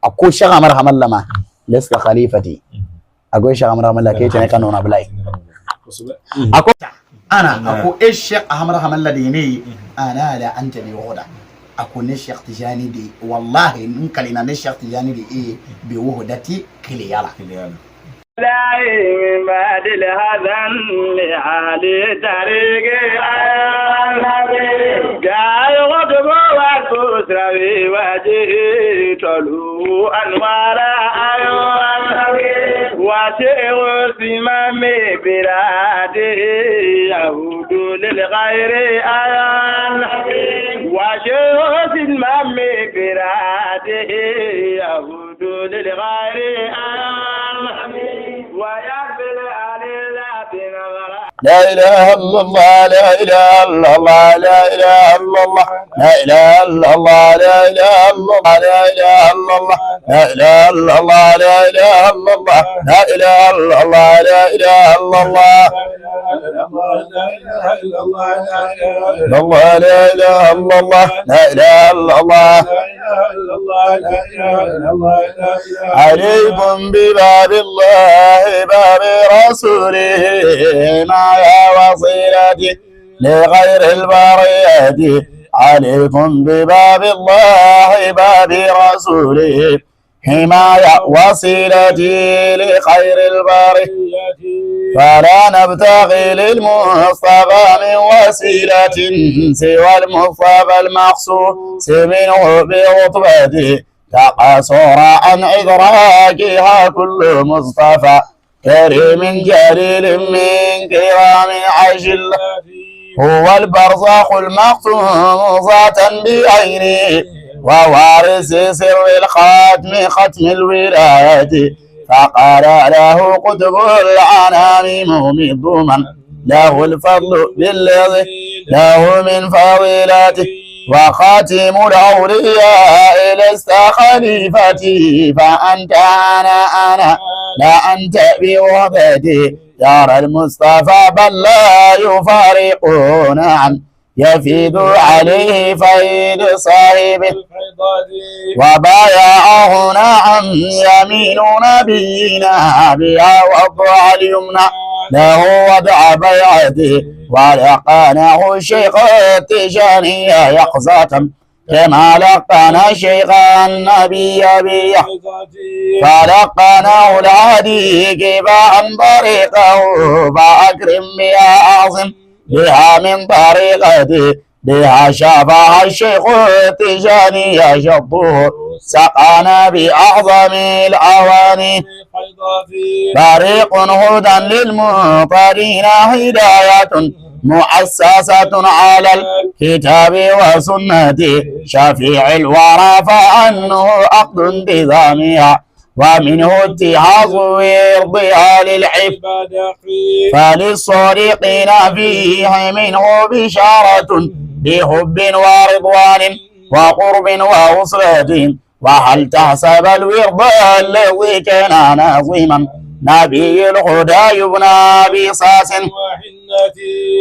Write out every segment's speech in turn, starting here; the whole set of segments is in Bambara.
أكو شغا مرحم الله ما لست خليفتي أكو شغا مرحم الله كي تني كانوا نبلاي أكو أنا أكو إيش شق مرحم الله ديني أنا لا أنت بوحدة أكو نشق تجاني دي والله نكلنا نشق تجاني دي إيه بوحدتي كليالا لا من بعد هذا علي طريقي قال غضب وكسر وجهي تلو أنوار وشيء سمامي برادي يهود للغير وشيء سمامي برادي يهود للغير لا إله إلا الله لا إله إلا الله لا إله إلا الله لا إله إلا الله لا إله إلا الله لا إله إلا الله لا إله إلا الله لا إله إلا الله لا إله إلا الله الله لا إله إلا الله لا إله إلا الله عليكم بباب الله باب رسوله ما يا وصيلتي لغير البرية عليكم بباب الله باب رسوله حماية وصيلتي لخير البرية فلا نبتغي للمصطفى من وسيلة سوى المصطفى المخصوص منه برتبته تقصر عن إدراكها كل مصطفى كريم جليل من كرام عجل هو البرزخ المقصوم ذاتا بعينه ووارث سر الختم ختم الولاية فقال له قطب العنام مضمن له الفضل بالذي له من فضيلته وخاتم الأولياء لست خليفتي فأنت أنا لا أنت بوحدتي يرى المصطفى بل لا يفارقون عن يفيد عليه فيد صاحبه وبايعه نعم يمين نبينا بها وضع اليمنى له وضع بيعته ولقانه الشيخ التجاني يقظة كما لقنا شيخ النبي بيه فلقناه الهدي كفاء طريقه فأكرم بها أعظم بها من طريقته بها شافها الشيخ التجاني يشطه سقانا بأعظم الأواني طريق هدى للمطرين هداية مؤسسة على الكتاب وسنة شفيع الورى فأنه عقد انتظامها ومنه اتخاذ ويرضها للعباد فللصادقين فيه منه بشارة بحب ورضوان وقرب ووصلة وهل تحسب الورد الذي كان نظيما نبي الهدى يبنى بصاص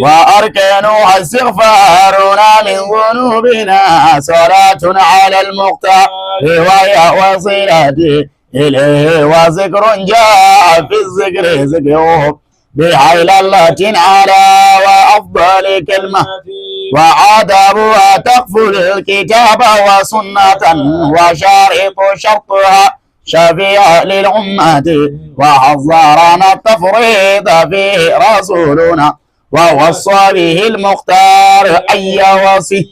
وأركانها استغفارنا من ذنوبنا صلاة على المختار وهي وصلتي إليه وذكر جاء في الذكر ذكره بحيلة على وأفضل كلمة وعادبها تقفل الكتاب وسنة وشارط شرطها شفيع للأمة وحذرنا التفريط فيه رسولنا ووصى به المختار أي وصي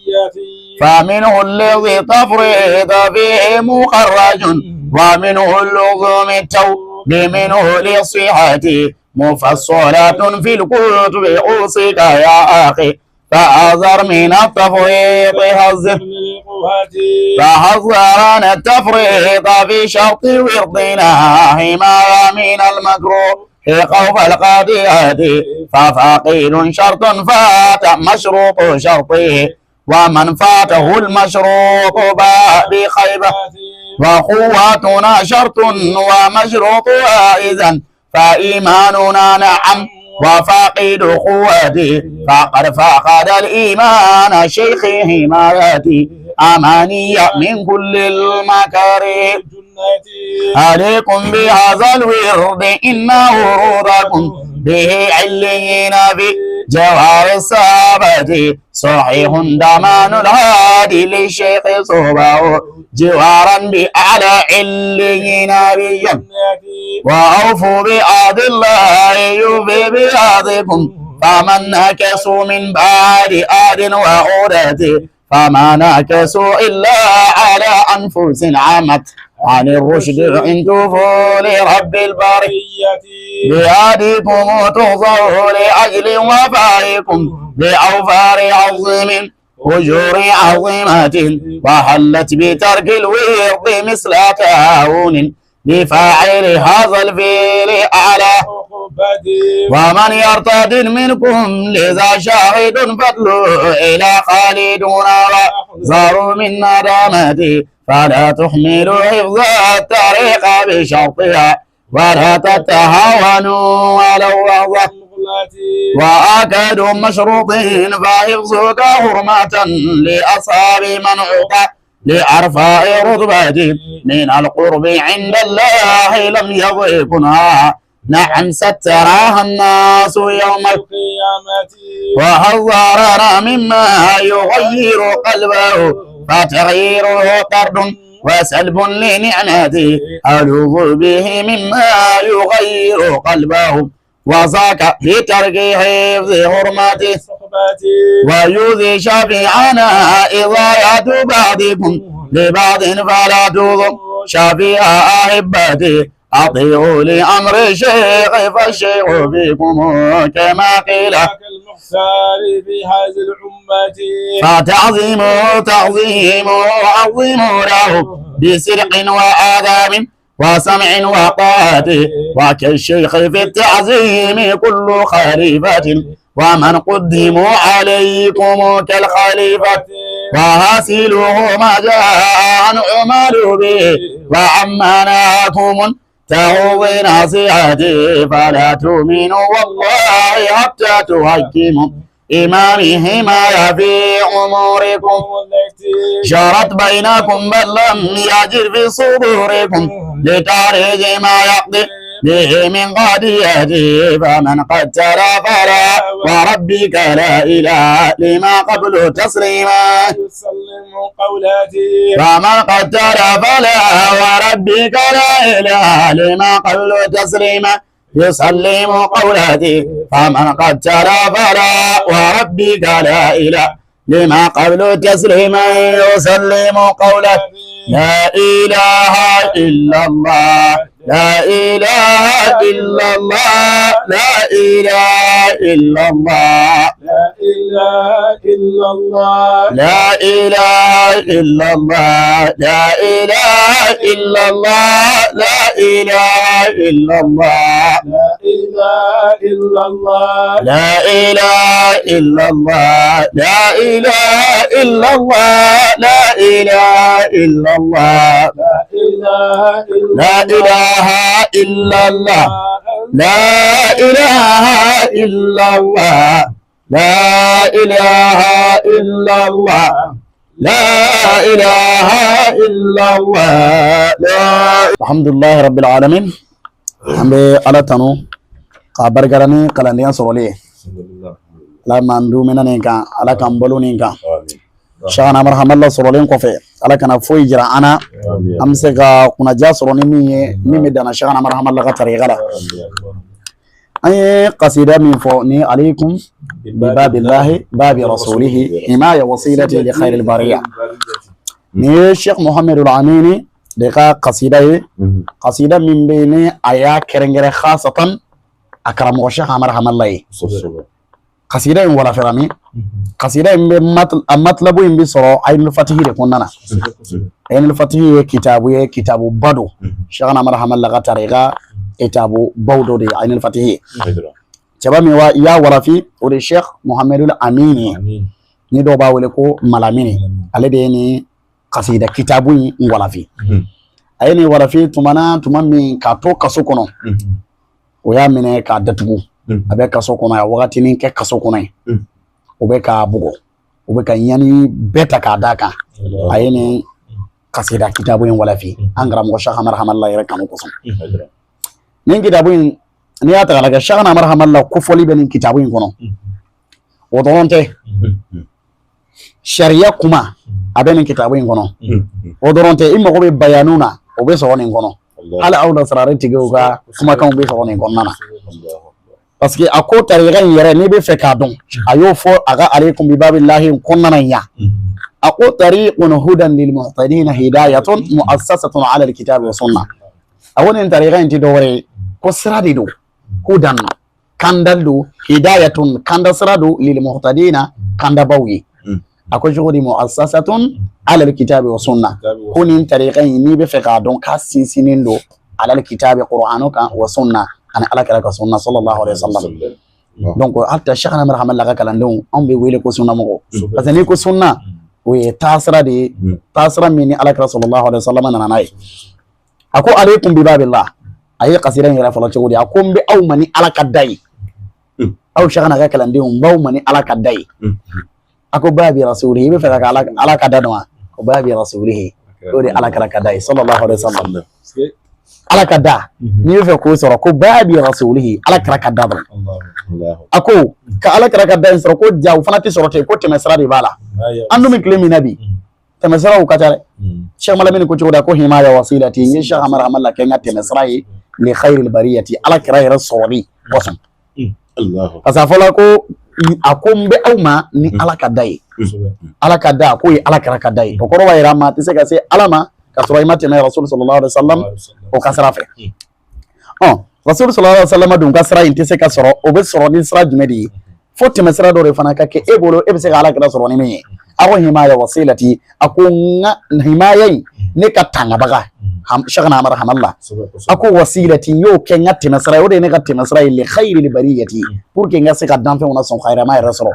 فمنه الذي تفريط فيه مخرج ومنه اللزوم التوب منه للصحة مفصلة في الكتب أوصيك يا أخي فأحذر من التفريط فحذرنا التفريط في شرط وردنا حماية من المكروه خوف القضية ففقيد شرط فات مشروط شرطه ومن فاته المشروط باء بخيبة وقوتنا شرط ومشروطها إذن فإيماننا نعم وفاقد قوتي فقد فقد الإيمان شيخ حمايتي أماني من كل المكاره عليكم بهذا الورد إن ورودكم به عليين بجوار الصحابة صحيح دمان الهادي للشيخ صوبه جوارا بأعلى عليين بيا وأوفوا بعهد الله يوفي بعهدكم فمن نكسوا من بعد عهد وعودته فما نكسوا إلا على أنفس عمت عن الرشد إن توفوا لرب البرية بيدكم تغزوا لأجل وفائكم بأوفار عظيم أجور عظيمة وحلت بترك الورد مثل تعاون بفاعل هذا الفعل أعلى ومن يرتد منكم لذا شاهد فضله إلى خالدون وزاروا من ندامتي فلا تحملوا حفظ الطريق بشرطها ولا تتهاونوا ولو وضع وأكد مشروط فحفظك حرمة لأصحاب من عطى لأرفع رتبة من القرب عند الله لم يضيقنها نعم ستراها الناس يوم القيامة وحذرنا مما يغير قلبه فتغييره طرد وسلب لنعمته ألوذ به مما يغير قلبه وذاك بترك حفظ حرمته ويؤذي شفيعنا إضاية بعضكم لبعض فلا تؤذوا شفيع أحبتي أطيعوا لأمر الشيخ فالشيخ فيكم كما قيل فتعظيموا عظيموا له بصدق وآداب وسمع وطاعة وكالشيخ في التعظيم كل خليفة ومن قدموا عليكم كالخليفة وحاصله ما جاء عملوا به وعما نهاكم تعوض نصيحتي فلا تؤمنوا والله حتى تحكموا إمامه ما في أموركم شرت بينكم بل لم يجر في صدوركم لتعريج ما يقضي به من قضيته فمن قتل فلا وربك لا إله لما قبل تسليما فمن قتل فلا وربك لا إله لما قبل تسليما يسلم قولتي فمن قتل فلا وربك لا إله لما قبل تسليما يسلم قولتي لا إله إلا الله لا إله إلا الله لا إله إلا الله لا إله إلا الله لا إله إلا الله لا إله إلا الله لا إله إلا الله لا إله إلا الله لا إله إلا الله لا إله إلا الله لا إله إلا الله لا إله إلا الله لا إله إلا الله الحمد لله رب العالمين على تنو قبر قرني قلنا سولي لا مندو منا نيكا على كمبلو نيكا شانا مرحم الله سولين كوفي على كنا فوي جرا أنا أمسك كنا جا سولين مي دانا شانا مرحم الله كتري غلا أي قصيدة من فوقني عليكم بباب الله باب رسوله حماية وصيلة لخير البرية ني الشيخ محمد العميني دقا قصيدة من بين آيات كرنجر خاصة أكرم الشيخ مرحم الله قصيدة ولا فرامي قصيدة مطلب بصرا عين الفتح لكوننا عين الفتح كتاب بدو شيخنا مرحم الله كتريغا كتاب بودو دي عين الفتح شباب يا ورافي والشيخ محمد الأميني ندو باولكو ملاميني على قصيدة كتابي ورافي أيني ورافي تمامي كاتو كسوكونو ويا مني كادتبو أبيك كسوكونو يا وقتني كسوكونو وبيك أبوغو وبيك يعني بيتا كاداكا أيني kasida kitabu in wala fi angra mo Sheikh Ahmad Rahamallah yere kanu kusum nin kitabu in ni ya tagala ga Sheikh Ahmad Rahamallah ku foli be nin kitabu in kono o doronte sharia kuma abe nin kitabu in kono o doronte imma ko be bayanuna o be so nin kono ala awda sarare tigeuga kuma kan be so nin kono nana parce que ako tariqa yere ni be fe ka don ayo fo aga alaikum bi babillahi konnana ya ako tariqun hudan lil muhtadin hidayatun muassasatun ala al kitab wa sunnah awon tariqa inti dore ko sirade do hudan kandaldu hidayatun kanda sirado lil muhtadin kanda bawi ako jogodi muassasatun ala al kitab wa sunnah kunin tariqa ni be fe ka don ka sinsinindo ala al kitab qur'anuka wa sunnah ana ala kala ka sunna sallallahu alaihi wasallam donc hatta Sheikh Ahmad Rahamallah ka kalandon on be wele ko sunna mo parce que ni ko sunna we tasra min ala kala sallallahu alaihi wasallam nana nay ako alaikum bi babillah ayi qasiran ila fala chogodi ako be aw mani ala kadai aw Sheikh Ahmad ka kalandon baw mani ala kadai ako babi rasulihi be fa ka ala kadana ko babi rasulihi do de ala kala kadai sallallahu alaihi wasallam ala kada ni fe ko soro ko babi rasulihi ala kada ako ka ala kada soro ko jaw fanati soro te ko te mesra de bala andu min klemi nabi te mesra ko katare Sheikh Malamin ko joda ko himaya wasilati ni Sheikh Ahmad Rahamallah ke ngate mesra yi li khairil bariyati ala rasuli wasam Allah asafola ko akombe awma ni ala kada ko ala kada ko ko wa irama te se ka se alama kasura imati na Rasul sallallahu alaihi wasallam o kasra fe Rasul sallallahu alaihi wasallam dun kasra inte se kasro o be soro ni sra jumedi foti mesra do re fana ka ke ebolo e be se ala kra soro ni me awo himaya wasilati ako nga himaya ne ka tanga baga Sheikh Ahmad Rahamallah ako wasilati yo ke ngati mesra o de ne ka mesra li khairil bariyati pour que nga se ka dan fe ona son khaira ma rasulu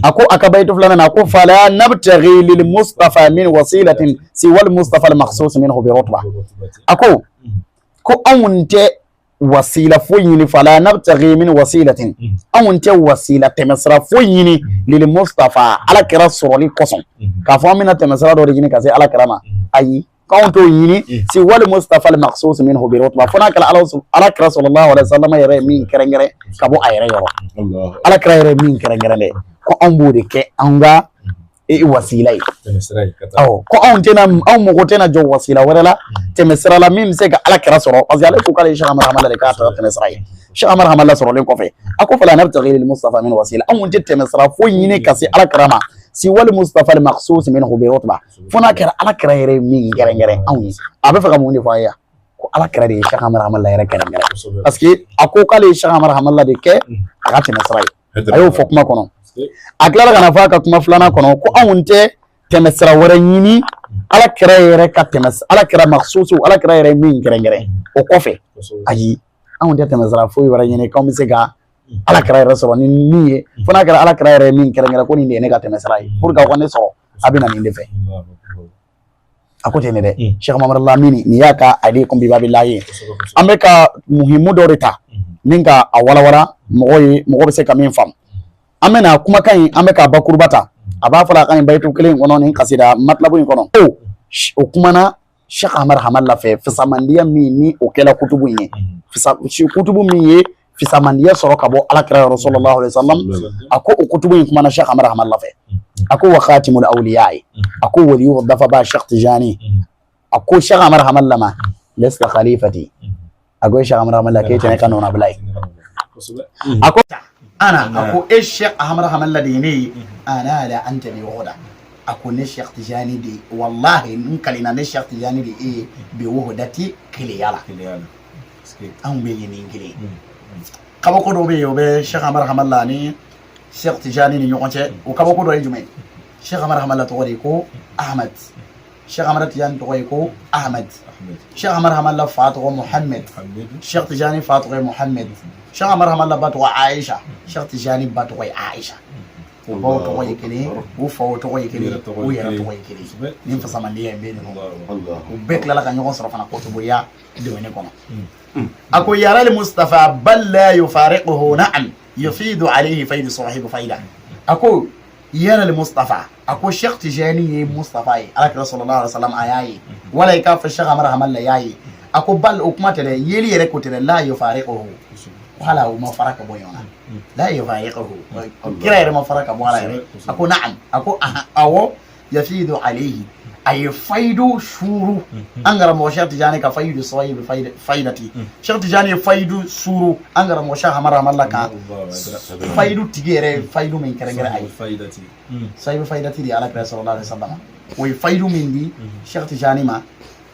ako akabaytu fulana ako fala nabtaghi lil mustafa min wasilatin si wal mustafa al makhsus minhu bi rutba ako ko awunte wasila foyini fala nabtaghi min wasilatin awunte wasila temesra foyini lil mustafa ala kira surali koson ka fo amina temesra do rigini ka se ala kirama ayi kaunto yini si wal mustafa al makhsus minhu bi rutba fona kala ala kira sallallahu alaihi wasallam yare min kerengere kabo ayre yoro ala kira yare min kerengere le ko an bude ke an ga wasilai ko an tena an mo ko tena jo wasila wala temesra la min se ga ala kira soro parce que ala ko kala Sheikh Ahmad Rahamallah ka ta temesra Sheikh Ahmad Rahamallah soro len ko fe ako fala nabtaghi lil mustafa min wasila an wonte temesra fo yini kasi ala kirama si wal mustafa al makhsus minhu bi rutba fona kira ala kira yere min ngere an abe fa ka mo ni fa ya ko ala kira de Sheikh Ahmad Rahamallah yere ngere parce que ako kala Sheikh Ahmad Rahamallah de ke aga temesra ayo fo kuma kono aklara kana fa ka kuma fulana kono ko awunte temesra wara yini ala kira yere ka ala kira makhsusu ala kira yere min ngere o kofe ayi awunte temesra fo wara yini ko mi se ga ala kira yere so ni fona kira ala kira yere min ngere ko ni ne ka temesra pour ka ko ne so abina ni ndefe akote ne de Sheikh Muhammad Lamini ni yaka alaikum bi babillahi ameka muhimu dorita ninka awala wara mo be se ka min fam amena kuma kan ameka bakurbata aba fala kan baytu kelen wono ni qasida matlabu in kono o kuma na Sheikh Ahmad Rahamallah fe fisamandiya ni o kela kutubu yin kutubu mi fisamandiya soro kabo ala kira Rasulullah sallallahu alaihi wasallam ako o kutubu yin kuma na Sheikh Ahmad Rahamallah fe ako wa khatimul awliya ako waliyu dafa ba Sheikh Tijani ako Sheikh Ahmad Rahamallah ma lasta khalifati ako Sheikh Ahmad Rahamallah ke tane kanona bulai ako أنا أكو الشيخ أحمد Rahamallah ديني أنا لا أنت بوحدة أكو الشيخ تجاني دي والله نكلنا الشيخ تجاني دي إيه بوحدتي كليالا أم بيجيني كلي كابو كودو بيو الشيخ أحمد Rahamallah ني الشيخ تجاني ني يوكانشة وكابو كودو يجمعين الشيخ أحمد Rahamallah تقوليكو أحمد الشيخ أحمد تجاني تقوليكو أحمد الشيخ أحمد Rahamallah فاتو محمد الشيخ تجاني فاتو محمد Sheikh Ahmad Rahamallah batwa Aisha Sheikh Tijani batwa Aisha o bawo to ko yekele o fawo to ko yekele o yara to ko yekele nim fa samandiya be no Allah o bekla la kan yon soro fana ko to boya de woni kono ako yara li Mustafa bal la yufariquhu na'am yufidu alayhi fayd sahibu fayda ako yara al-mustafa ako Sheikh Tijani ye mustafa ye alakira sallallahu alaihi wasallam ayayi wala ka fa Sheikh Amar Hamalla yayi ako bal ukmata le yeli yere ko tere la yufariquhu wala ma faraka boyona la yufariquhu kira yere ma faraka bo ala yere ako na'am ako awo yafidu alayhi ay faydu shuru angara mo Sheikh Tijani ka faydu sawib faydati Sheikh Tijani faydu shuru angara mo Sheikh Amar Hamalla ka faydu tigere faydu min kerengere ay faydati sawib faydati di alakira sallallahu alaihi wasallam way faydu min di Sheikh Tijani ma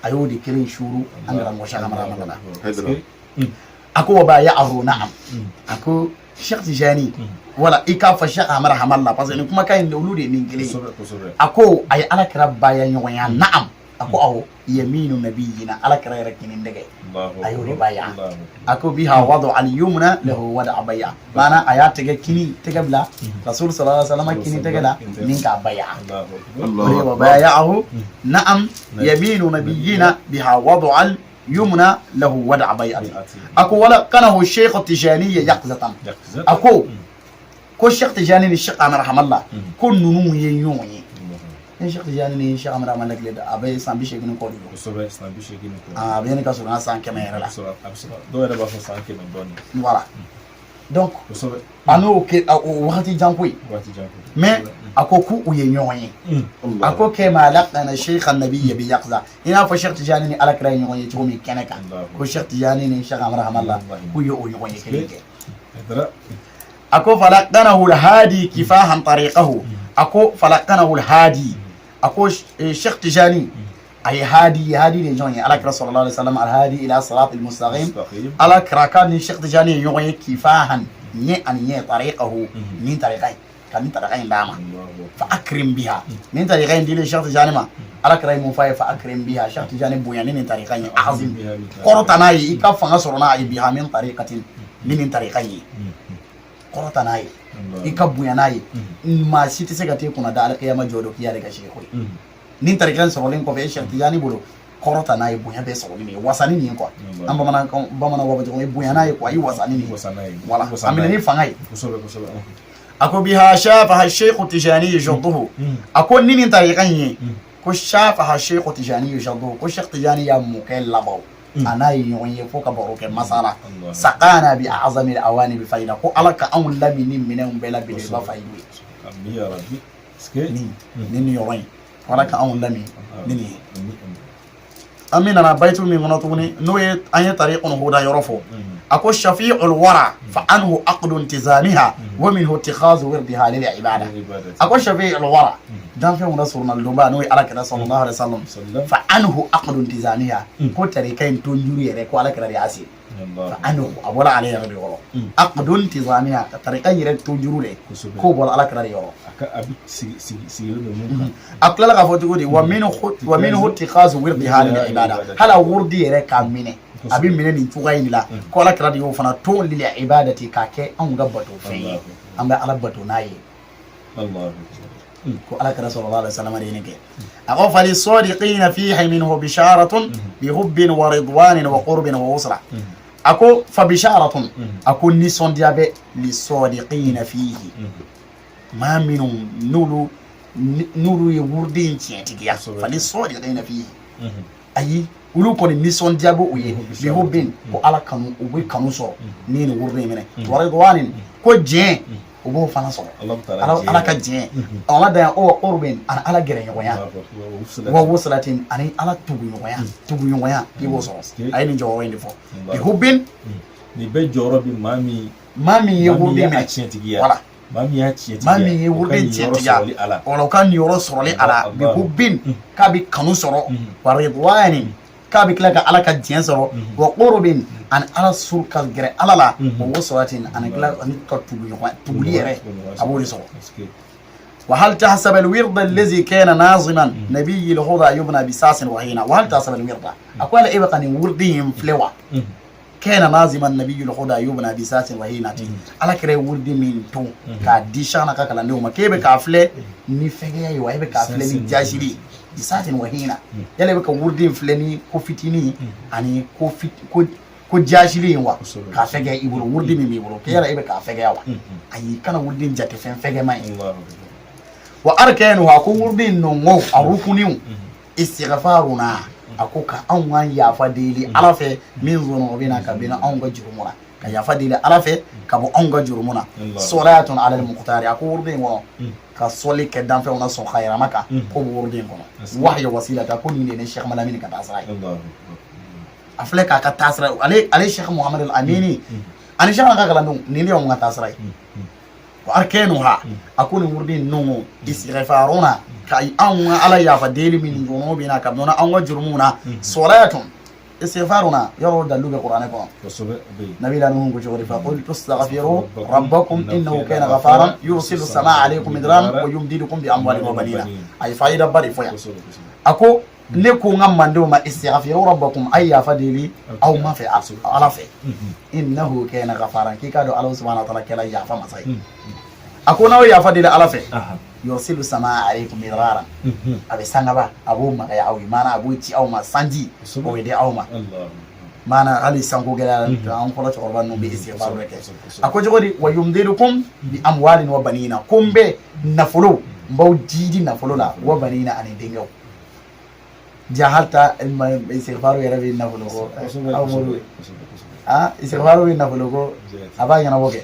ayo di kire shuru angara mo Sheikh Amar Hamalla ako wabaya'ahu na'am ako Sheikh Tijani wala ikafa Sheikh Amar Hamalla parce que kuma kayin da ulude min gele ako ay alakira bayan yoya na'am ako awo yaminu nabiyina alakira rakinin dage ayo de baya ako biha wadu al yumna lahu wada abaya mana ayat tege kini tege bla rasul sallallahu alaihi wasallam kini tege la min ka baya Allah wabaya'ahu na'am yaminu nabiyina biha wadu al يمنى له ودع بيئة أكو ولا كانه الشيخ التجاني يقظة أكو كل شيخ تجاني الشيخ أمر رحم الله كل نمو ينوي الشيخ تجاني الشيخ أمر رحم الله كده أبي سامبي شيء كنو كودي كسبة سامبي شيء كنو أبي أنا كسرنا سان كمان لا دو هذا بس سان كمان دوني voilà donc ano ke wakati jankui mais akoku uyenyoye ako ke malaqana Sheikh an-nabiy bi yaqza ina fa Sheikh Tijani ni alakra nyoye chomi keneka ko Sheikh Tijani ni Sheikh Amar Hamalla ku yo nyoye keneke ako falaqanahu al-hadi kifahan tariqahu ako falaqanahu al-hadi ako Sheikh Tijani ay hadi ne nyoye alakra sallallahu alaihi wasallam al-hadi ila sirat al-mustaqim alakra kan Sheikh Tijani nyoye kifahan ni an ye tariqahu min tariqai kan tariqain dama fa akrim biha min tariqain dile Sheikh Tijani ma alakra mu fa akrim biha Sheikh Tijani buyani ni tariqain azim qorotanai ikafanga sorona ay biha min tariqatin min tariqai qorotanai ikabuyanai ma siti segate kuna da alqiyama jodo kiya daga shekoi nin tariqan sorolin ko be Sheikh Tijani bolo korota na ibunya be so ni wasani ni ko amba bamana wabaje ko ibunya na ko ayi wasani ni wala amina ni fangai ako biha shafa Sheikh Tijani yajduhu ako nini tariqan yi ko shafa Sheikh Tijani yajduhu ko Sheikh Tijani ya mukallabo ana yi foka baroke masala saqana bi a'zami al-awani bi fayda ko alaka an lamini minen bela bi ba faydu ya rabbi ske ni yoyin alaka an lami nini amina na baitu min gonatuni noye anya tariqun huda yorofu ako shafi'ul wara fa anhu aqdu intizamiha wa minhu ittikhadhu wirdiha lil ibada ako shafi'ul wara dan fe mun rasulna lumba noye alaka sallallahu alaihi wasallam fa anhu aqdu intizamiha ko tariqain to njuri yere ko alaka da asi fa anhu abula alayhi rabbi wala aqdu intizamiha tariqain yere to njuri ko bol alaka da yoro abi sigi do mun akla ka fotu godi wa minhu ittikhadhu wirdiha lil ibada hala wurdi yere kamine abi mine ni tugaini la ko la kra yo fana to lil ibadati ka ke an gabbato fe an ba alabato nayi Allah ko ala kra sallallahu alaihi wasallam ne ke ako fali sadiqina fihi minhu bisharatun bi hubbin wa ridwanin wa qurbin wa usra ako fa bisharatun ako ni son diabe li sadiqina fihi ma minum nulu ye wurdi tientiya fali sadiqina fihi ayi ulu ko ni son diabo uye bi hobin ko ala kanu ubi kanu so ni ni wurdi mene waridwanin ko je ubo fana so ala ka je ala da o qurbin ana ala gere nyoya wa wuslatin ani ala tugu nyoya ibo so ayi ni jowo indi fo bi hobin ni be joro bi mami ye wurdi mene wala mami ye wurdi tiya wala kan yoro sorole ala bi hobin ka bi kanu soro waridwanin kabi klaka ala ka jien soro wa qurbin an ala sulka gere ala la wa wasratin an kala an ka tuguli yere abuli soro wa hal tahsab al wird alladhi kana naziman nabiy al huda yubna bi sas wa hina wa hal tahsab al wird aqwala ibqa ni wurdihim flewa kana naziman nabiy al huda yubna bi sas wa hina ala kare wurdi min to ka dishana ka kala nduma kebe ka fle ni fege yayi wa ibe ka fle ni jashiri isatin wahina yale baka wurdin fleni ko fitini ani ko jashili wa ka fege iburu wurdi mi iburu ke yala ibe ka fege yawa ayi kana wurdin jate fen fege mai wa arkanuha ko wurdin nongo arukuniu istighfaruna ako ka an wan yafa deli ala fe min zono bina ka bina an ga jurumuna ka yafa deli ala fe ka bo an ga jurumuna salatun ala al-muqtari ako wurdin wono ka soli ke dan fe wona so khayra maka ko wurdin kono wahya wasilata ko ni ne Cheikh Malamine ka tasray afleka ka tasray ale Cheikh Muhammad al-Amini ani Cheikh ka kala ni ne on ka tasray wa arkanuha akuni wurdin nongo istighfaruna kai an ala yafa deli min zono bina ka nona an wajurmuna salatun istighfaruna yaro daluga qur'ana ko nabi la nuhu ko fa qul tastaghfiru rabbakum innahu kana ghafaran yursilu samaa alaykum midran wa yumdidukum bi amwalin wa banina ay faida bari foya ako ne ko ngamando ma istighfiru rabbakum ay yafa deli aw ma fi ala fi innahu kana ghafaran ki kado allah subhanahu wa ta'ala kala yafa masai ako nawo yafa deli ala fi yursilu samaa alaykum midrara abe sangaba abu ma ya awi mana abu ti aw ma sanji o de aw ma mana ali sango gela an ko to orban no be istighfar reke ako jogodi wa yumdirukum bi amwalin wa banina kumbe nafulu mbaw jidi nafulu la wa banina ani dengaw jahalta istighfar ya rabbi nafulu ko aw modu istighfar wi nafulu ko abanya na boke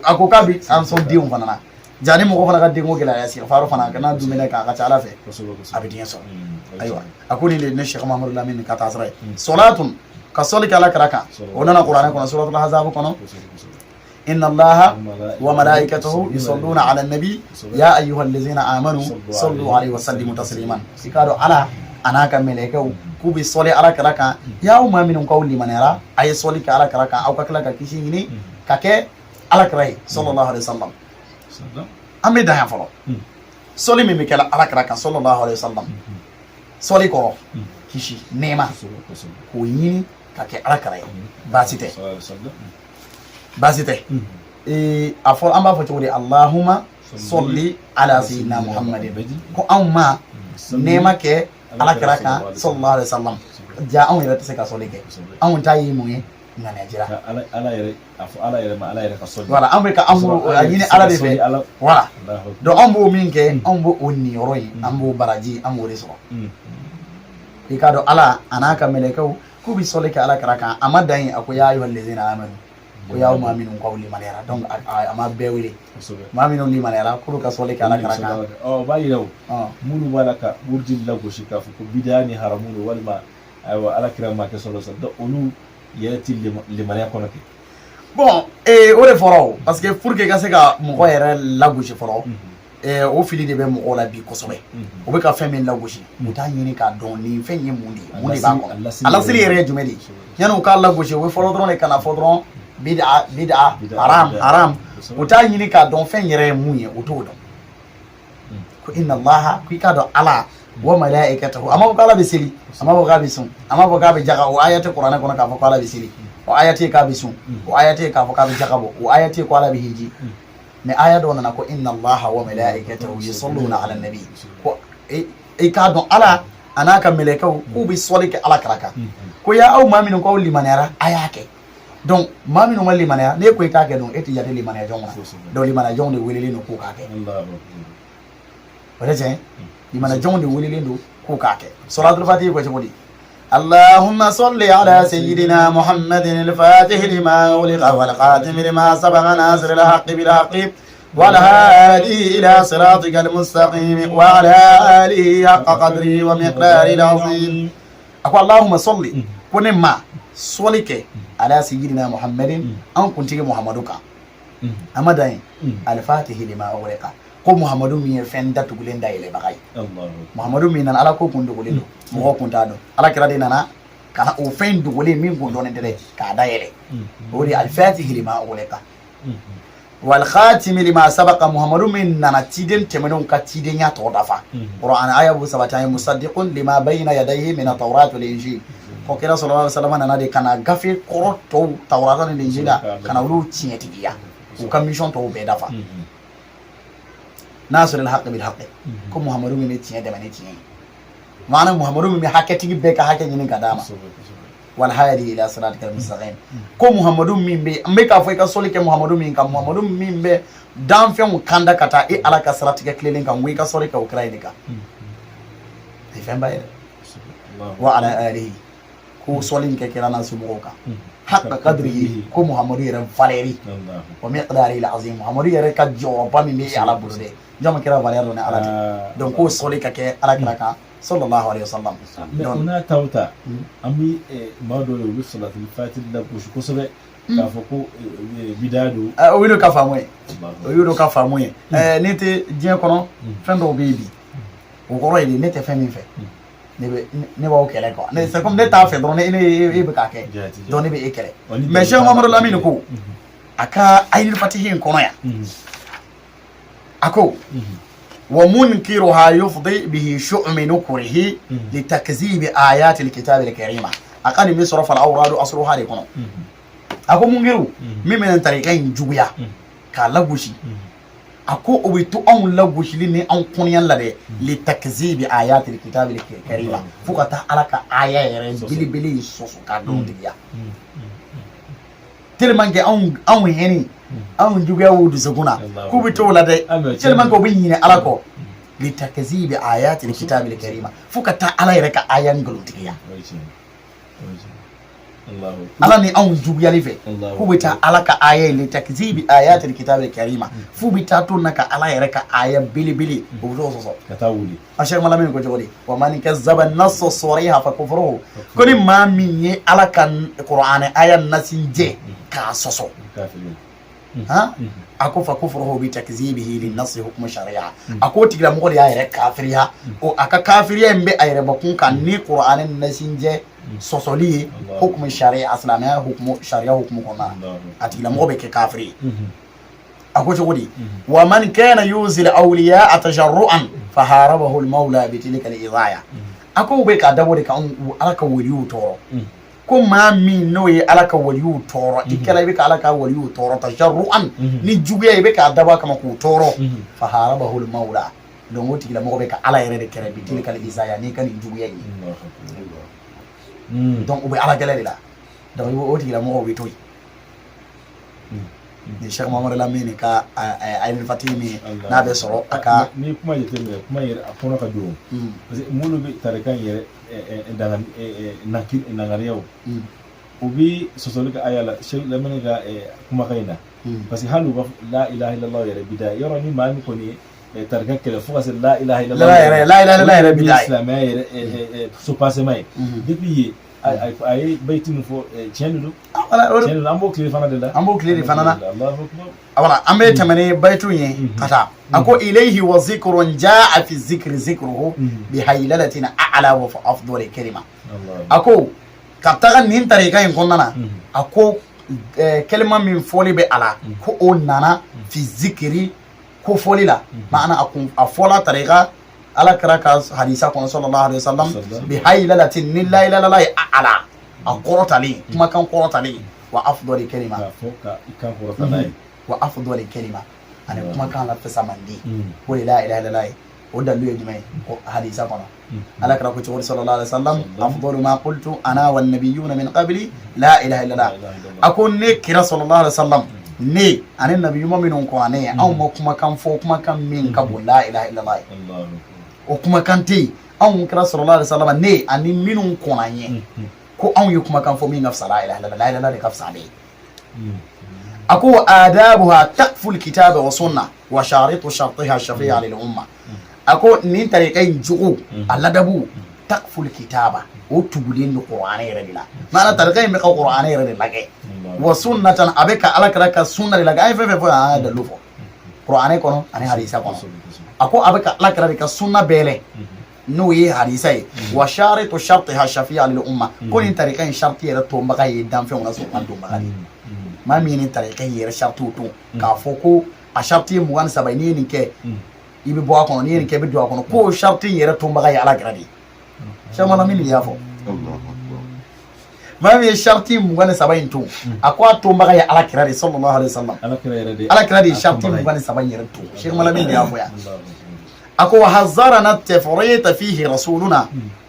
ako kabi an son dium fanana jani mo ko fana ka dengo gela ya istighfar fana kana dumene ka ka ala fe abidin so aywa akuni le ne Cheikh Muhammad Lamine ka tasray salatun ka soli kala karaka onana qur'an ko suratul ahzab kono inna allaha wa malaikatahu yusalluna ala an-nabi ya ayyuhallazina amanu sallu alayhi wa sallimu tasliman sikado ala anaka meleka kubi soli ala karaka ya umma minun qawli manara ay soli kala karaka au kakla ka kishi ni kake ala karai sallallahu alaihi wasallam ame da ya folo soli mi kala ala karaka sallallahu alaihi wasallam soli ko kishi nema ko yini kake ala karai basite afol amba fo tawdi allahumma salli ala sayyidina muhammadin ko amma nema ke ala karaka sallallahu alaihi wasallam ja an yira tse ka soli ke an tayi mu ne ngane jira ala yere ka soli wala amrika amru yini ala de fe wala do ambo minke ambo onni royi ambo baraji ambo reso ikado ala anaka melekau kubi soli ke ala karaka amadan akoya ayu allazina amanu ko yaw ma minun qawli manera donc ama bewili ma minun li manera kulu ka soli ke ala karaka bayi daw mulu walaka burjil lago shika fu bidani haramulu walma aywa ala kirama ke solo sa do onu yati li manera kono ke bon o de foro parce que pour que ka se ka mo yere lago shi foro o fili de be mo la bi kosobe o be ka femme lago shi muta yini ka don ni fenye mundi ba ko ala siri yere jumedi yanu ka lago shi we foro dron e kana fodron bid'a haram uta yini ka don fen yere munye uto don ko inna allaha ku ka do ala wa malaikatahu amma ko ala bisili amma ko ga bisun amma ko ga be jaga o ayati qur'ana kono ka fa ala bisili o ayati ka bisun o ayati ka fa ka be jaga bo o ayati ko ala bi hiji me aya do na ko inna allaha wa malaikatahu yusalluna ala nabi ko e ka don ala anaka melekau ku bi soli ke ala karaka ko ya au maminu ko limanera ayake donc maminu wali manaya ne ko ka ke don eti yate limanaya jongna do limanaya jonde welele no ko ka ke wala je limanaya jonde welele no ko ka ke salatul fatih ko jodi اللهم صل على سيدنا محمد الفاتح لما أغلق والخاتم لما سبق ناصر الحق بالحق والهادي إلى صراطك المستقيم وعلى آله حق قدره ومقداره العظيم أقول اللهم صل ونما صلك على سيدنا محمد أن كنت محمدك أما داين الفاتح لما أغلق ko muhammadu mi fenda tugulen da ile bagay muhammadu mi nan ala ko kun dugulen mo ko kun ta do ala kira de nana kana o fen dugulen min gun don de ka da ile wori al fatih lima ulaka wal khatim lima sabaqa muhammadu min nana tiden temenon ka tiden ya to dafa qur'an aya bu sabata musaddiqun lima bayna yadayhi min at-taurat wal injil ko kira sallallahu alaihi wasallam nana de kana gafe koro to tawrata ni injila kana lu tieti ya ko commission to be dafa ناصر الحق بالحق كم محمد من تيان ده من تيان معنا محمد من حكتي بك حكي ني قداما wal hadi ila siratikal mustaqim ko muhammadu min be ambe ka fo ka soli ke muhammadu min ka muhammadu min be dan fɛnw kanda ka taa e ala ka siratigɛ tilenlen kan wo i ka sɔli ka o kira de kan tɛ fɛn ba ye dɛ wa ala alihi ko sɔli in kɛ kira na somɔgɔw kan haqqa qadrihi ko muhammadu yɛrɛ valeri wa miqdari azim muhammadu yɛrɛ ka jɔyɔrɔba min bɛ ala bolo dɛ jama kira valeur dɔ ni ala tɛ donc ko sɔli ka kɛ ala kira kan sallallahu alaihi wasallam mais ona tawta ami maa dɔ ye u bɛ salatul fatih la gosi kosɛbɛ k'a fɔ ko bid'a don o y'olu ka faamu ye o y'olu ka faamu ye ne tɛ diɲɛ kɔnɔ fɛn dɔw bɛ yen bi o kɔrɔ ye de ne tɛ fɛn min fɛ ne b'aw kɛlɛ quoi c'est comme ne t'a fɛ dɔrɔn e bɛ k'a kɛ donc ne bɛ e kɛlɛ mais Cheikh Mamadou Lamine ko a ka Ainul Fatihi in kɔnɔ yan a ko wa munkiruha yufdi bihi shu'mi nukrihi li takzibi ayati al-kitab al-karima a ka nin bɛ sɔrɔ fal awradu asluha de kɔnɔ a ko munkiru min bɛna tarika in juguya k'a lagosi a ko o bɛ to anw lagosili ni anw kɔnɔya la dɛ li takzibi ayati al-kitab al-karima fo ka taa ala ka aya yɛrɛ belebele in sɔsɔ k'a dɔn tigiya tellement que anw hɛni anw juguya o dusukun na k'u bɛ t'o la dɛ tellement que o bɛ ɲinɛ ala kɔ li takzibi ayati al-kitab al-karima fo ka taa ala yɛrɛ ka aya ngalontigiya ala ni anw juguyali fɛ k'u bɛ taa ala ka aya li takzibi ayati al-kitab al-karima f'u bɛ taa to na ka ala yɛrɛ ka aya belebele o bɛ t'o sɔsɔ ka taa wuli a Cheikh Malamine ko cogo di wa man kazzaba an-nass as-sariha fa kufruhu ko ni maa min ye ala ka Qur'an aya nasinjɛ k'a sɔsɔ a ko fa kufruhu bi takzibihi lin-nass hukm sharia a ko tigila mɔgɔ de y'a yɛrɛ kafiriya o a ka kafiriya in bɛ a yɛrɛ bakun kan ni Qur'an nasinjɛ sɔsɔli ye hukm sharia silamɛya hukm sharia hukm kɔnɔna a tigila mɔgɔ bɛ kɛ kafiri ye a ko cogo di wa man kana yuzil awliya tajarruan fa harabahu al-mawla bi tilka al-idaya a ko bɛ ka dabɔ de kan ala ka waliyu tɔɔrɔ ko maa min n'o ye ala ka waliyu tɔɔrɔ i kɛra i bɛ ka ala ka waliyu tɔɔrɔ tajarruan ni juguya i bɛ k'a dabɔ kama k'u tɔɔrɔ fa harabahu al-mawla donc o tigila mɔgɔ bɛ ka ala yɛrɛ de kɛrɛ bi tilka al-idaya n'i ka nin juguya in donc u bɛ ala gɛlɛ de la donc o tigila mɔgɔw bɛ to yen ni Cheikh Mamadou Lamine ka Ainul Fatihi min n'a bɛ sɔrɔ a ka ni kuma jateminɛ kuma yɛrɛ a kɔnɔ ka don parce que minnu bɛ tarikan yɛrɛ nanganiyaw u bɛ sɔsɔli ka aya la Cheikh Lamine ka kumakan in na parce que hali u b'a fɔ la ilaha illallah yɛrɛ bida yɔrɔ ni maa min kɔni ye tarikan kɛlɛ fo ka se la ilaha illallah yɛrɛ bida ye silamɛya yɛrɛ sopassement ye depuis yen a ye baiti min fɔ tiɲɛ de don an b'o tile fana de la an b'o tile de fana na voilà an bɛ tɛmɛ ni bayitu ye ka taa a ko ilayhi wa zikrun jaa fi zikri zikruhu bi haylalatin a'la wa afdal kalima a ko ka taga nin tarika in kɔnɔna na a ko kalima min fɔli bɛ a la ko o nana fi zikri ko fɔli la maana a fɔla tarika ala kira ka hadisa kɔnɔ sallallahu alaihi wasallam bi haylalatin ni la ilaha illallah a'la a kɔrɔtali kumakan kɔrɔtali wa afdal kalima wa afdal kalima ani kumakan la fasa mandi ko la ilaha illallah o dalu ye jumɛn ko hadisa kɔnɔ ala kira ko cogo sallallahu alaihi wasallam afdalu ma qultu ana wan nabiyyuna min qabli la ilaha illallah ako ne kira sallallahu alaihi wasallam ne ani nabiyuma minnu ko ne anw ma kumakan fɔ kumakan min ka bon la ilaha illallah o kumakan tɛ yen anw kira sallallahu alaihi wasallam ne ani minnu kɔnna ye ko anw ye kumakan fɔ min ka fisa la ilaha illallah la ilaha de ka fisa ale a ko adabuha taqfu alkitaba wa sunna wa sharitu shartiha shafi'a lil umma a ko nin tarika in jogo a ladabu taqfu alkitaba o tugulen do qur'ana yɛrɛ de la maana tarika in bɛ ka qur'ana yɛrɛ de lagɛ wa sunnatan a bɛ ka ala kira ka sunna de lagɛ an ye fɛn fɛn fɔ an y'a dalu fɔ qur'ana kɔnɔ ani hadisa kɔnɔ a ko a bɛ ka ala kira de ka sunna bɛɛlɛ n'o ye hadisa ye wa sharitu shartiha shafi'a lil umma ko nin tarika in sharti yɛrɛ tonbaga ye danfɛnw na sɔrɔ donbaga de maa min ye nin tarika in yɛrɛ shartiw ton k'a fɔ ko a sharti ye 23 n'i ye nin kɛ i bɛ bɔ a kɔnɔ n'i ye nin kɛ i bɛ don a kɔnɔ k'o sharti in yɛrɛ tonbaga ye ala kira de ye Cheikh Malamine y'a fɔ maa min ye sharti 23 in ton a ko a tonbaga ye ala kira de sallallahu alaihi wasallam ala kira de ye sharti 23 in yɛrɛ ton Cheikh Malamine y'a fɔ yan a ko hazarana tafrita fihi rasuluna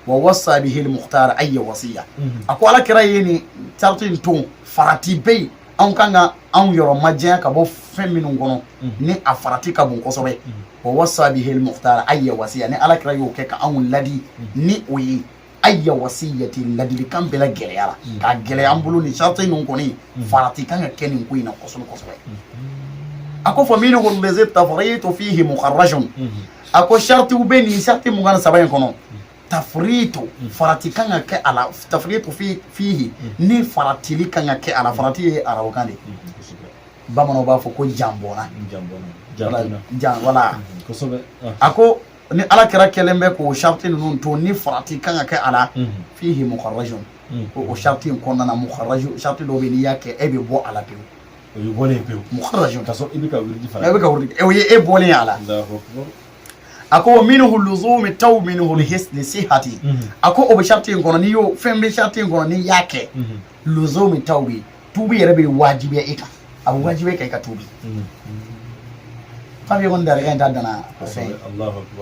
ووصى به المختار أي وصية أقول لك رأيني ترتين تون فراتي بي أن كان أن يرى مجانا كبو فمن غنو ني أفراتي كبون كسبه ووصى به المختار أي وصية ني على كريو كك أن لدي ني وي أي وصية لدي كان بلا جليا كجليا أمبلو ني ترتين غني فراتي كان كنين كوينا كسبه أكو فمنه الذي التفريط فيه مخرج أكو شرط وبيني شرط مغانا سبعين كنو تفريط فراتي كان كي على تفريط فيه ني فراتي لي كان كي على فراتي أراوكاني بامنو بافو كو جامبونا ولا أكو ni ala kira kelembe ko sharti nun to ni farati kan ka ala fihi mukharrajun o sharti ko nana mukharraju sharti do be ni yake ebe bo ala pe o yobole pe mukharrajun kaso ibika wirdi fara ebe ka wurdi e bole ala ako minhu luzum taw minhu lihisni sihati ako o sharti ko ni yo fembe sharti ko ni yake luzum tawbi tubi yere be wajibi ita abu wajibi kai ka tubi fabi on dare ganta dana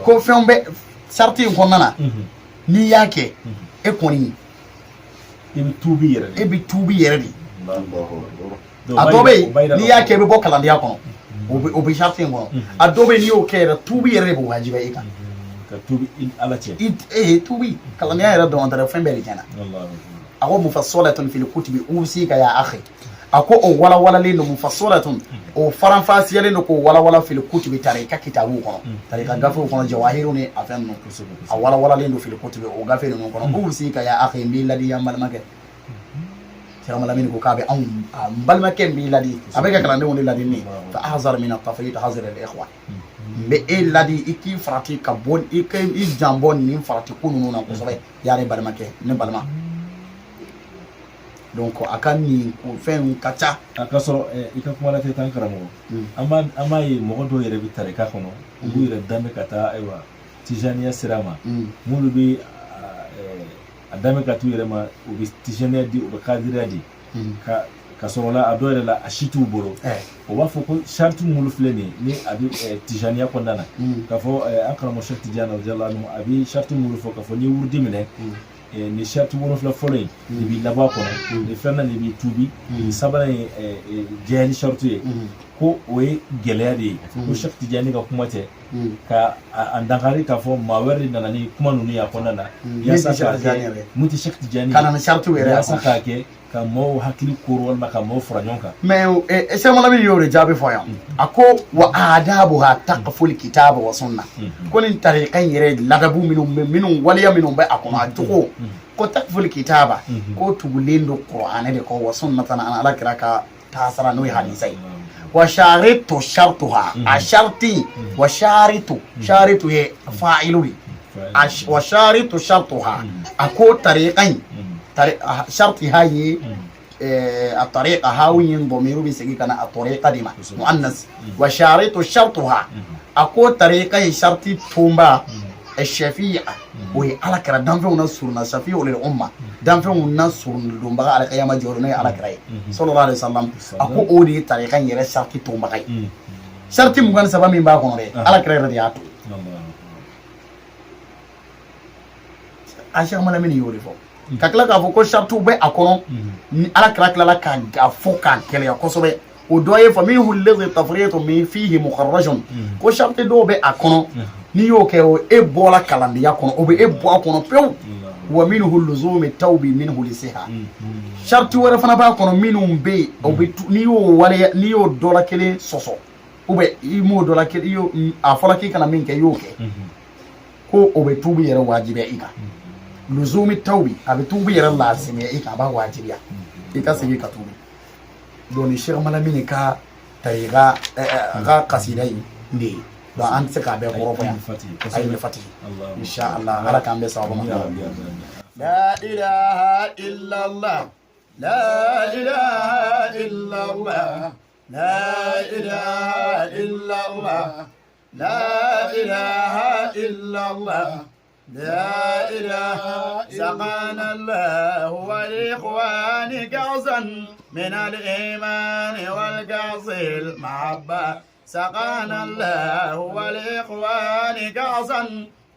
ko fembe sharti ko nana ni yake e koni ibi tubi yere di adobe ni yake be bokala ndi yakono obi sharti ko adobe ni o kera tubi yere be wajibi ika ka tubi in alache tubi kala ni yere do ndare fembe ri jana ako mufassalatun fil kutubi usika ya akhi ako o wala le no mufassalatun o faran fasiyale no ko wala fil kutubi tarika kitabu ko tarika gafu ko jawahiru ne afan no a wala le no fil kutubi o gafe no ko usika ya akhi miladi ya malmake sira malamin ko kabe am balmake miladi abeka kala ne ladi ni fa ahzar min at-tafrit hazir al-ikhwan be ladi iki frati ka bon iki jambon ni frati kunu na ko sobe yare balmake ne balma donc akan ni ko fen kacha akaso ika kuma la tan karamo ama yi mo do yere bitare ka kono bu yere dame kata aywa tijaniya sirama mulu bi adame katu yere ma ubi tijaniya di ubi kadira di ka so la adoyere la ashitu boro o wa fo ko shartu mulu fleni ni abi tijaniya ko ndana ka fo akramo shek tijana jallahu abi shartu mulu fo ka fo ni wurdi mine ni shartu wono fla folay ni bi laba ko ni fenna ni bi tubi ni sabana jeni shartu ye ko we gelade ko shakti jani ka kumate ka andangari ka fo mawari nana ni kuma nunu ya ko nana ya saka muti shakti jani kana shartu were ya saka ke ka mo hakili koro wal maka mo franyonka mais e mo lamin yore jabe foyam ako wa adabuha taqful kitab wa sunna konin tariqan yere ladabu minum waliya minum ba akoma tuko ko taqful kitaba ko tugulendo qur'ana de ko wa sunnatan ana ala kiraka tasara no hadisai wa sharitu shartuha asharti wa sharitu ye fa'iluri wa sharitu shartuha ako tariqan شرطي هاي الطريقة هاوي ضمير بيسجي كان الطريقة دي مؤنث وشارط شرطها أكو طريقة شرطي تومبا الشفيعة وهي على كرا دام في نصرنا شفيع للأمة دام في نصر للأمة على قيام جورنا على كراي صلى الله عليه وسلم أكو أودي طريقة يرى شرطي تومبا كاي شرطي مغان سبا من باكون ري على كراي ردياتو أشياء ما لمن يوريفو kakla ka fo ko shartu be akono ni ala krakla la ka gafo ka kele yakosobe o doye fa minhu alladhi tafritu min fihi mukharrajun ko shartu do be akono ni yo ke o e bola kalandi yakono o be e bo akono pew wa minhu luzum tawbi minhu lisiha shartu wara fana ba akono minum be o be ni yo wale ni yo dola kele soso o be i mo dola kele yo afola ki kana min ke yo ke ko o be tubi yere wajibe ika luzumi tawbi abi tubi yara lazimi ya ika ba wajibiya ika sigi ka tubi doni sheikh malamini ka tariga ga qasidai ne do an saka be ko ya ayi fati insha Allah ala kan be sawabu la ilaha illa Allah la ilaha illa Allah la ilaha illa Allah la ilaha illa Allah لا إله سقانا الله والإخوان كأسا من الإيمان والكأس المحبة سقانا الله والإخوان كأسا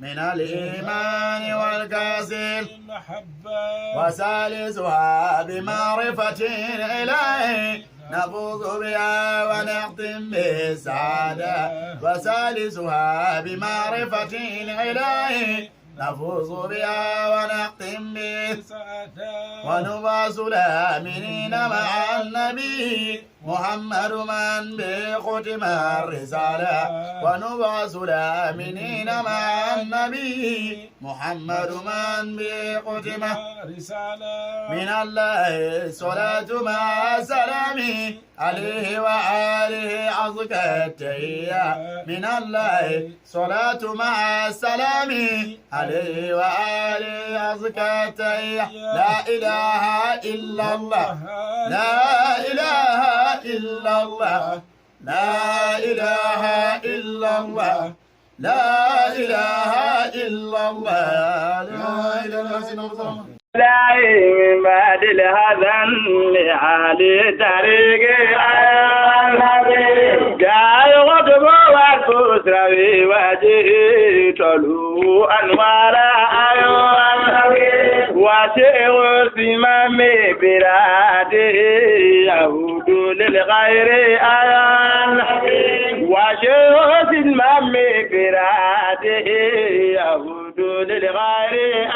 من الإيمان والكسل المحبة وثالثها بمعرفة إليه نفوز بها ونختم بالسعادة وثالثها بمعرفة إليه نفوز بها ونختم بالسعادة ونبعث الآمنين مع النبي محمد من بختم الرسالة ونبعث الآمنين مع النبي محمد من بختم الرسالة من الله الصلاة مع السلام عليه وآله أزكى التحية من الله الصلاة مع السلام عليه وآله أزكى التحية لا إله إلا الله لا إله إلا الله لا إله إلا الله لا إله إلا الله لا إله إلا الله لا من بعد الهذن لعلي طريق النبي قال غضب والكسر في وجهي تلو أنوار النبي وشيء السمام براده يهود للغير النبي وشيء السمام براده يهود للغير